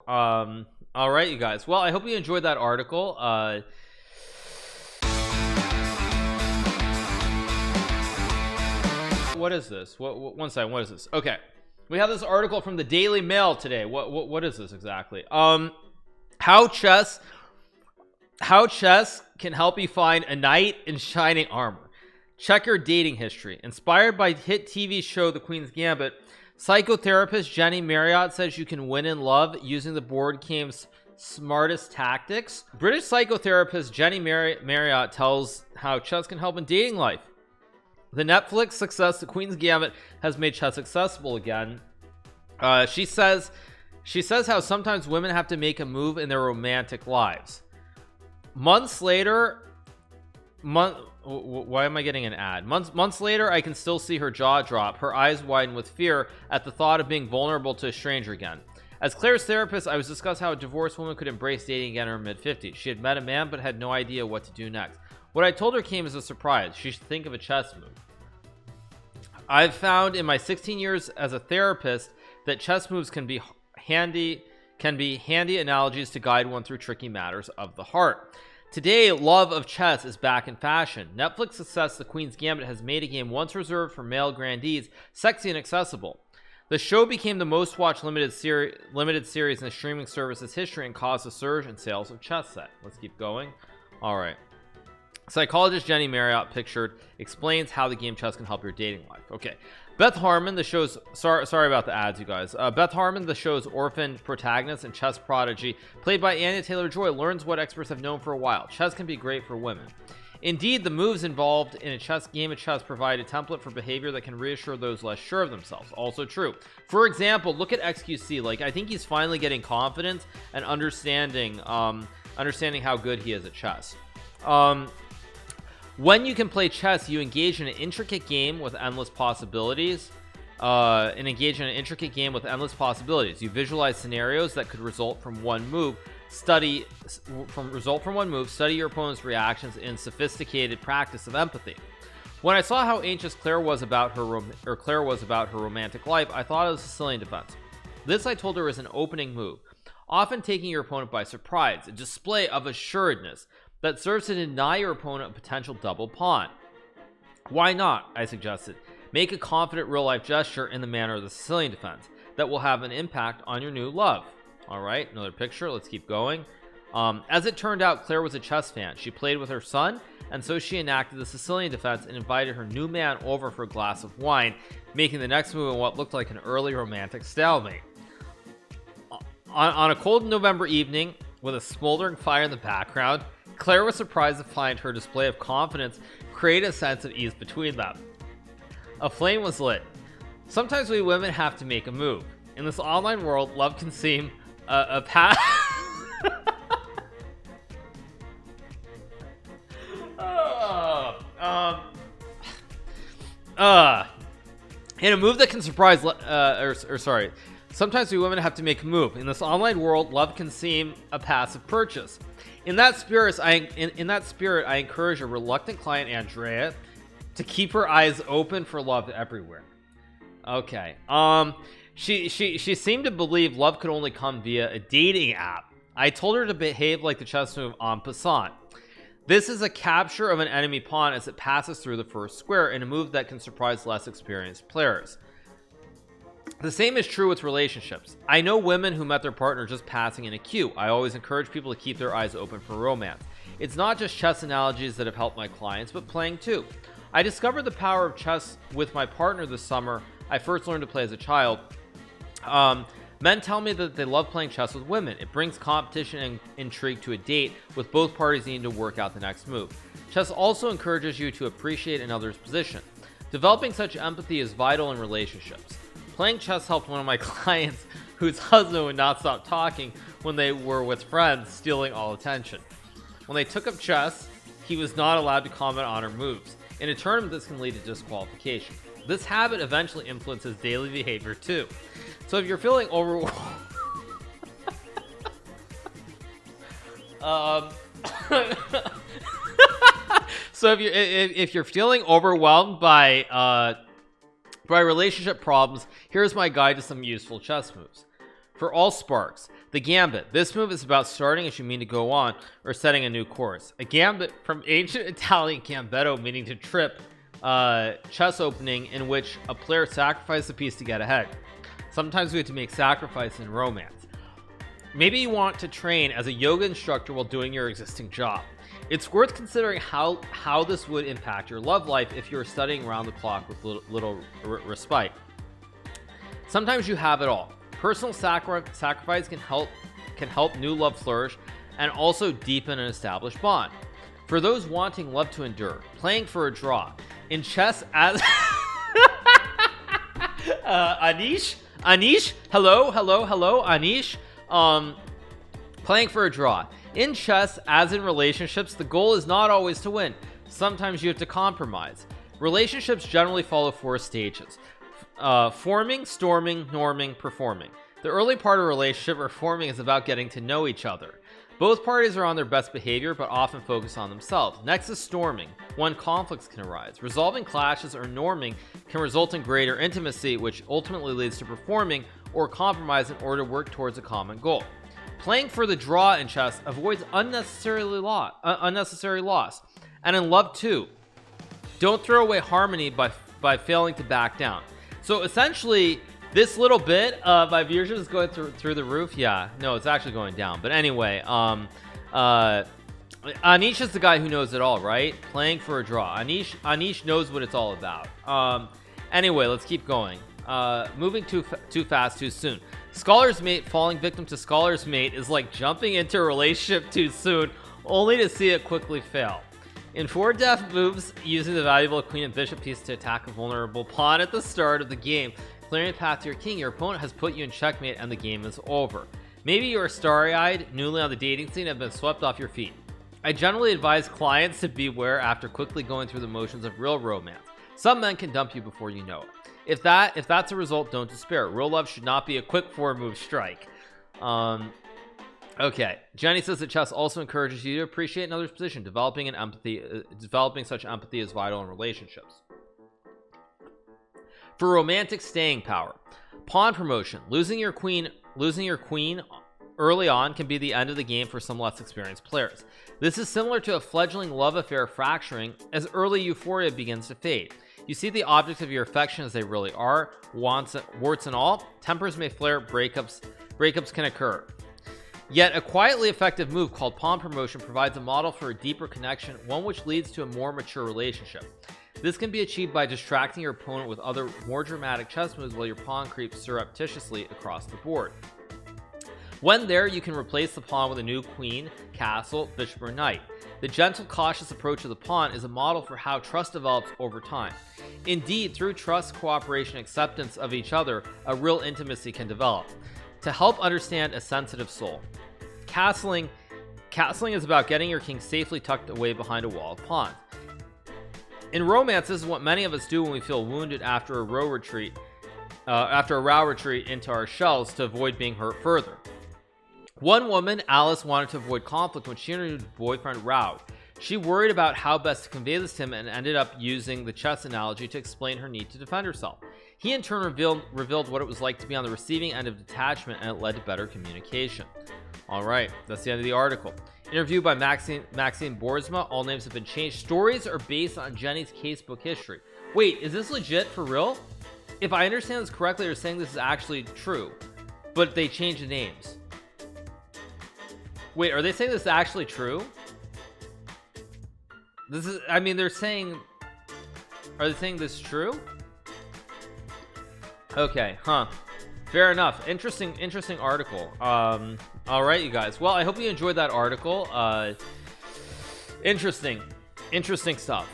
All right, you guys. Well, I hope you enjoyed that article. What is this? One second. What is this? Okay, we have this article from the Daily Mail today. What is this exactly? How chess can help you find a knight in shining armor. Check your dating history. Inspired by hit TV show The Queen's Gambit, psychotherapist Jenny Marriott says you can win in love using the board game's smartest tactics. British psychotherapist Jenny Marriott tells how chess can help in dating life. The Netflix success The Queen's Gambit has made chess accessible again. She says how sometimes women have to make a move in their romantic lives. Months later, why am I getting an ad? Months later, I can still see her jaw drop, her eyes widen with fear at the thought of being vulnerable to a stranger again. As Claire's therapist, I was discussing how a divorced woman could embrace dating again in her mid-50s. She had met a man but had no idea what to do next. What I told her came as a surprise. She should think of a chess move. I've found in my 16 years as a therapist that chess moves can be handy analogies to guide one through tricky matters of the heart. Today, love of chess is back in fashion. Netflix success The Queen's Gambit has made a game once reserved for male grandees sexy and accessible. The show became the most watched limited series in the streaming service's history and caused a surge in sales of chess set. Let's keep going. All right. Psychologist Jenny Marriott explains how the game chess can help your dating life. Okay. Beth Harmon, the show's sorry about the ads, you guys. Beth Harmon, the show's orphaned protagonist and chess prodigy, played by Anya Taylor-Joy, learns what experts have known for a while. Chess can be great for women. Indeed, the moves involved in a game of chess provide a template for behavior that can reassure those less sure of themselves. Also true. For example, look at XQC. Like, I think he's finally getting confidence and understanding how good he is at chess. When you can play chess, you engage in an intricate game with endless possibilities. You visualize scenarios that could result from one move. Study your opponent's reactions in sophisticated practice of empathy. When I saw how anxious Claire was about her romantic life, I thought of the Sicilian defense. This, I told her, is an opening move, often taking your opponent by surprise, a display of assuredness that serves to deny your opponent a potential double pawn. Why not? I suggested. Make a confident real-life gesture in the manner of the Sicilian defense that will have an impact on your new love. All right, another picture. Let's keep going. As it turned out, Claire was a chess fan. She played with her son, and so she enacted the Sicilian defense and invited her new man over for a glass of wine, making the next move in what looked like an early romantic stalemate. On a cold November evening, with a smoldering fire in the background, Claire was surprised to find her display of confidence create a sense of ease between them. A flame was lit. Sometimes we women have to make a move. In this online world, love can seem a path. In a move that can surprise, sometimes we women have to make a move. In this online world, love can seem a passive purchase. In that spirit, I encourage a reluctant client, Andrea, to keep her eyes open for love everywhere. Okay. She seemed to believe love could only come via a dating app. I told her to behave like the chess move en passant. This is a capture of an enemy pawn as it passes through the first square in a move that can surprise less experienced players. The same is true with relationships. I know women who met their partner just passing in a queue. I always encourage people to keep their eyes open for romance. It's not just chess analogies that have helped my clients, but playing too. I discovered the power of chess with my partner this summer. I first learned to play as a child. Men tell me that they love playing chess with women. It brings competition and intrigue to a date, with both parties needing to work out the next move. Chess also encourages you to appreciate another's position. Developing such empathy is vital in relationships. Playing chess helped one of my clients whose husband would not stop talking when they were with friends, stealing all attention. When they took up chess, he was not allowed to comment on her moves. In a tournament, this can lead to disqualification. This habit eventually influences daily behavior too. So if you're feeling overwhelmed, if you're feeling overwhelmed by relationship problems, here's my guide to some useful chess moves. For all sparks, the Gambit. This move is about starting as you mean to go on or setting a new course. A gambit, from ancient Italian gambetto, meaning to trip, chess opening in which a player sacrifices a piece to get ahead. Sometimes we have to make sacrifice in romance. Maybe you want to train as a yoga instructor while doing your existing job. It's worth considering how this would impact your love life if you're studying around the clock with little respite. Sometimes you have it all. Personal sacrifice can help new love flourish and also deepen an established bond. For those wanting love to endure, playing for a draw. In chess as Anish, hello, Anish. Playing for a draw. In chess, as in relationships, the goal is not always to win. Sometimes you have to compromise. Relationships generally follow 4 stages. Forming, storming, norming, performing. The early part of a relationship or forming is about getting to know each other. Both parties are on their best behavior but often focus on themselves. Next is storming, when conflicts can arise. Resolving clashes or norming can result in greater intimacy, which ultimately leads to performing or compromise in order to work towards a common goal. Playing for the draw in chess avoids unnecessary loss. And in love too. Don't throw away harmony by failing to back down. So essentially, this little bit, my viewership is going through the roof. Yeah, no, it's actually going down. But anyway, Anish is the guy who knows it all, right? Playing for a draw. Anish knows what it's all about. Anyway, let's keep going. Moving too fast, too soon. Scholar's Mate. Falling victim to Scholar's Mate is like jumping into a relationship too soon, only to see it quickly fail. In 4 deft moves, using the valuable queen and bishop piece to attack a vulnerable pawn at the start of the game, clearing a path to your king, your opponent has put you in checkmate and the game is over. Maybe you are starry-eyed, newly on the dating scene, and have been swept off your feet. I generally advise clients to beware after quickly going through the motions of real romance. Some men can dump you before you know it. If that's a result, don't despair. Real love should not be a quick 4-move strike. Okay, Jenny says that chess also encourages you to appreciate another's position. Developing such empathy is vital in relationships. For romantic staying power, pawn promotion. Losing your queen early on can be the end of the game for some less experienced players. This is similar to a fledgling love affair fracturing as early euphoria begins to fade. You see the objects of your affection as they really are, warts and all. Tempers may flare, breakups can occur. Yet a quietly effective move called pawn promotion provides a model for a deeper connection, one which leads to a more mature relationship. This can be achieved by distracting your opponent with other more dramatic chess moves while your pawn creeps surreptitiously across the board. When there, you can replace the pawn with a new queen, castle, bishop, or knight. The gentle, cautious approach of the pawn is a model for how trust develops over time. Indeed, through trust, cooperation, acceptance of each other, a real intimacy can develop. To help understand a sensitive soul, castling is about getting your king safely tucked away behind a wall of pawns. In romance, this is what many of us do when we feel wounded after a row retreat into our shells to avoid being hurt further. One woman, Alice, wanted to avoid conflict when she and her boyfriend rowed. She worried about how best to convey this to him and ended up using the chess analogy to explain her need to defend herself. He in turn revealed what it was like to be on the receiving end of detachment, and it led to better communication. Alright, that's the end of the article. Interview by Maxine Boersma. All names have been changed. Stories are based on Jenny's casebook history. Wait, is this legit for real? If I understand this correctly, they're saying this is actually true, but they changed the names. Wait, are they saying this is actually true? Are they saying this is true? Okay, fair enough. Interesting article. All right, you guys. Well, I hope you enjoyed that article. Interesting stuff.